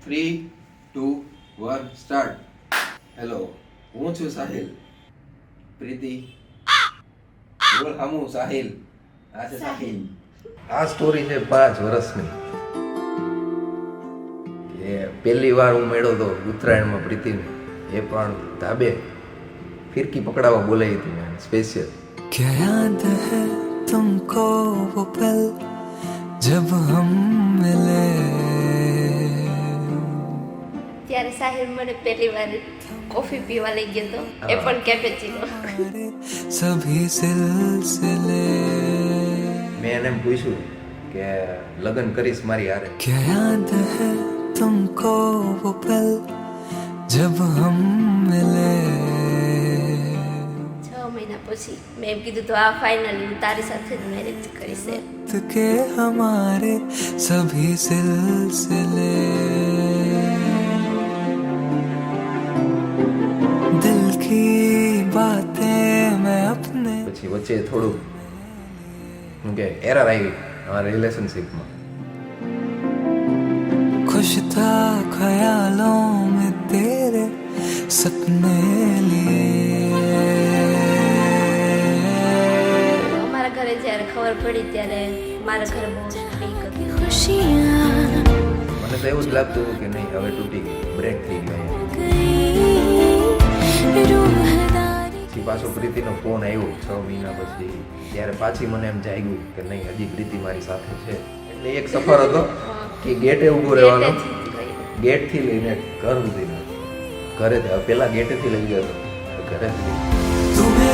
3, 2, 1 start. Hello, હું છું સાહિલ. પ્રીતિ બોલ હામુ સાહિલ. આ છે સાહિલ. આ સ્ટોરી છે 5 વર્ષની. એ પહેલી વાર હું મળ્યો તો ઉત્તરાયણમાં પ્રીતિને, એ પણ ધાબે ફિરકી પકડાવા બોલાવી હતી મેં સ્પેશિયલ. क्या याद है तुमको वो पल जब हम मिले. ત્યારે સાહિલ મને પહેલી વાર કોફી પીવા લઈ ગયો હતો, એ પણ કેપેચીનો. सभी सिलसिले મેં એને એમ પૂછ્યું કે લગ્ન કરીશ મારી હારે. क्या याद है तुमको वो पल जब हम मिले. 6 મહિના પછી મેં એમ કીધું તો આ ફાઇનલી હું તારી સાથે જ મેરેજ કરીશ એમ. के हमारे सभी सिलसिले दिल की बातें मैं अपने પછી વચ્ચે થોડુંક શું કે એરર આવી અમારા રિલેશનશિપમાં. खुश था ख्यालों में तेरे सपने लिए. અમારા ઘરે જ્યારે ખબર પડી ત્યારે મારા ઘરે બહુ સ્ટ્રીક હતી. खुशियाँ મને તો એવું જ લાગતું હતું કે નહીં હવે તૂટી ગઈ, બ્રેક થઈ ગયો. પછી પાછો પ્રીતિનો ફોન આવ્યો 6 મહિના પછી, ત્યારે પાછી મને એમ જાગ્યું કે નહીં હજી પ્રીતિ મારી સાથે છે. એટલે એક સફર હતો કે ગેટે ઊભો રહેવાનો, ગેટથી લઈને ઘર સુધીનો. ઘરેથી પહેલા ગેટેથી લઈ ગયો હતો, ઘરેથી तुम्हें